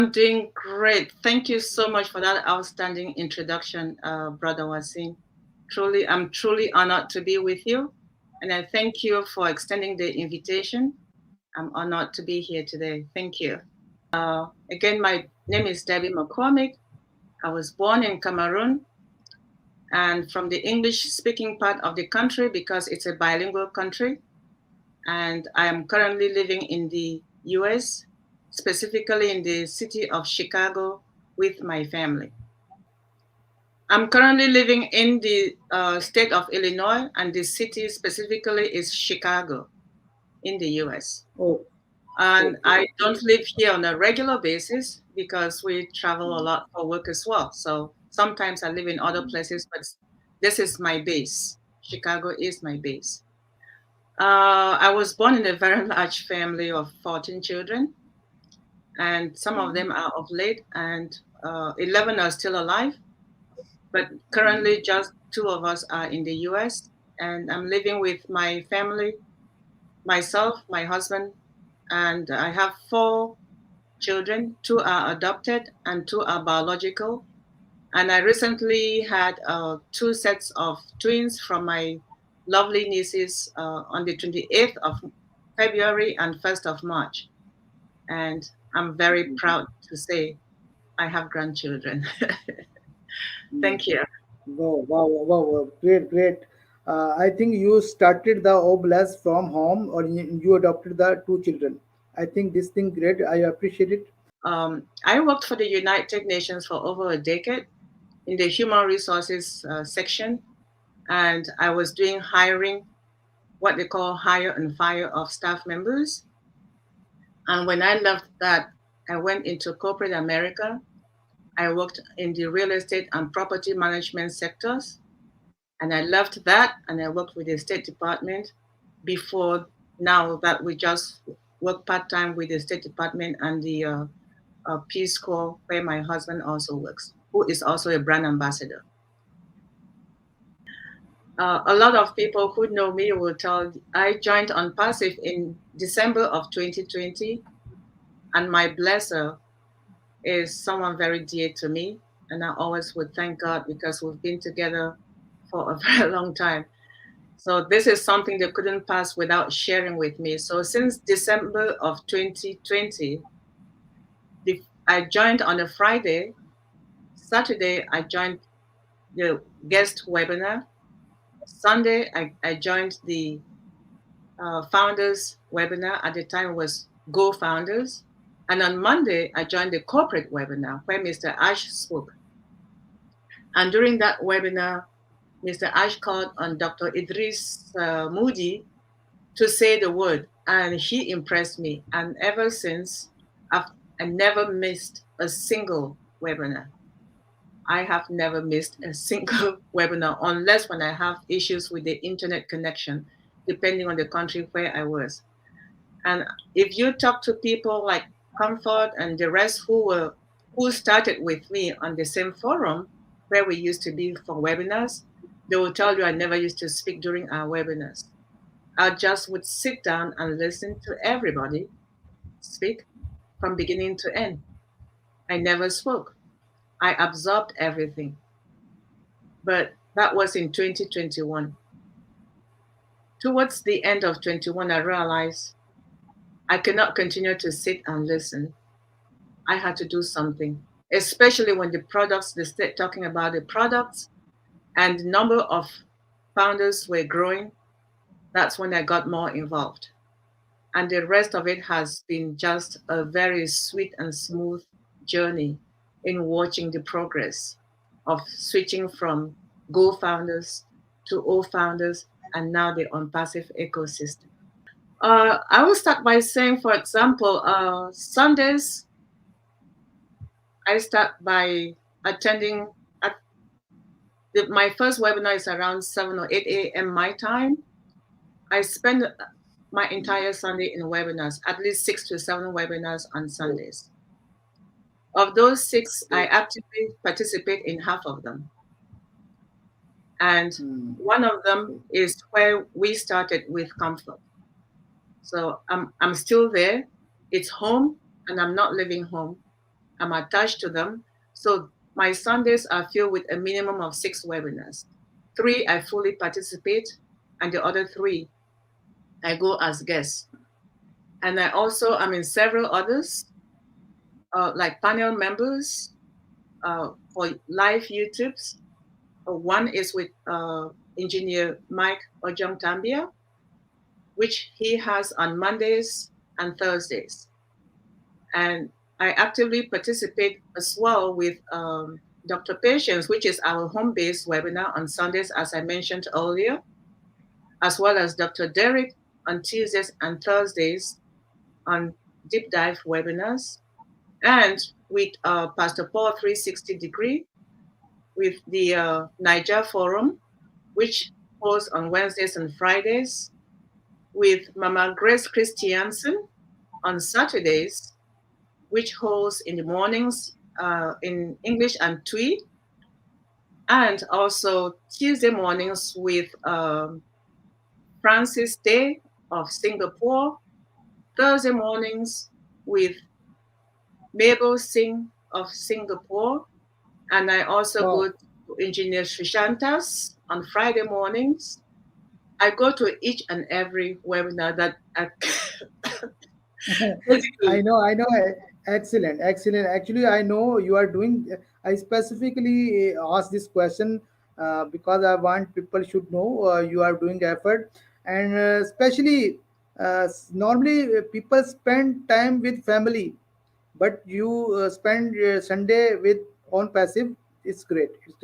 I'm doing great. Thank you so much for that outstanding introduction, Brother Wasim. I'm truly honored to be with you, and I thank you for extending the invitation. I'm honored to be here today. Thank you. Again, my name is Debbie McCormick. I was born in Cameroon and from the English-speaking part of the country because it's a bilingual country. And I am currently living in the US, specifically in the city of Chicago with my family. I'm currently living in the state of Illinois, and the city specifically is Chicago in the US. Oh, And I okay. don't live here on a regular basis because we travel a lot for work as well. So sometimes I live in other places, but this is my base. Chicago is my base. I was born in a very large family of 14 children, and some of them are of late, and 11 are still alive. But currently, just two of us are in the US, and I'm living with my family, myself, my husband, and I have four children. Two are adopted, and two are biological. And I recently had two sets of twins from my lovely nieces on the 28th of February and 1st of March. And I'm very proud to say I have grandchildren. Thank you. Wow, wow, wow, wow, wow. Great, great. I think you started the oblast from home, or you adopted the two children. I think this thing great. I appreciate it. I worked for the United Nations for over a decade in the human resources section, and I was doing hiring, what they call hire and fire of staff members. And when I left that, I went into corporate America. I worked in the real estate and property management sectors. And I left that and I worked with the State Department before now that we just work part time with the State Department and the Peace Corps, where my husband also works, who is also a brand ambassador. A lot of people who know me will tell I joined on Passive in December of 2020, and my blesser is someone very dear to me. And I always would thank God because we've been together for a very long time. So this is something they couldn't pass without sharing with me. So since December of 2020, I joined on a Friday. Saturday, I joined the guest webinar. Sunday, I joined the founders webinar. At the time was Go Founders. And on Monday, I joined the corporate webinar where Mr. Ash spoke. And during that webinar, Mr. Ash called on Dr. Idris Moody to say the word, and he impressed me. And ever since, I never missed a single webinar. I have never missed a single webinar, unless when I have issues with the internet connection, depending on the country where I was. And if you talk to people like Comfort and the rest who started with me on the same forum where we used to be for webinars, they will tell you I never used to speak during our webinars. I just would sit down and listen to everybody speak from beginning to end. I never spoke. I absorbed everything. But that was in 2021. Towards the end of 21, I realized I cannot continue to sit and listen. I had to do something, especially when the products, they start talking about the products and the number of founders were growing. That's when I got more involved. And the rest of it has been just a very sweet and smooth journey in watching the progress of switching from Go founders to O founders and now the OnPassive ecosystem. I will start by saying, for example, Sundays, I start by attending. My first webinar is around 7 or 8 a.m. my time. I spend my entire Sunday in webinars, at least 6 to 7 webinars on Sundays. Of those 6, I actively participate in half of them. And one of them is where we started with Comfort. So I'm still there. It's home, and I'm not living home. I'm attached to them. So my Sundays are filled with a minimum of 6 webinars. 3 I fully participate, and the other 3 I go as guest. And I also am in several others, like panel members for live YouTubes. One is with engineer Mike Ojong Tambia, which he has on Mondays and Thursdays. And I actively participate as well with Dr. Patience, which is our home-based webinar on Sundays, as I mentioned earlier, as well as Dr. Derek on Tuesdays and Thursdays on deep dive webinars, and with Pastor Paul 360 Degree with the Niger Forum, which holds on Wednesdays and Fridays, with Mama Grace Christiansen on Saturdays, which holds in the mornings in English and Twi, and also Tuesday mornings with Francis Day of Singapore, Thursday mornings with Mabel Singh of Singapore, and I also Wow. go to Engineer Srishantas on Friday mornings. I go to each and every webinar that I I basically. know, I know. Excellent, excellent. Actually, I know you are doing. I specifically asked this question because I want people should know you are doing effort, and especially normally people spend time with family, but you spend Sunday with on passive. It's great. It's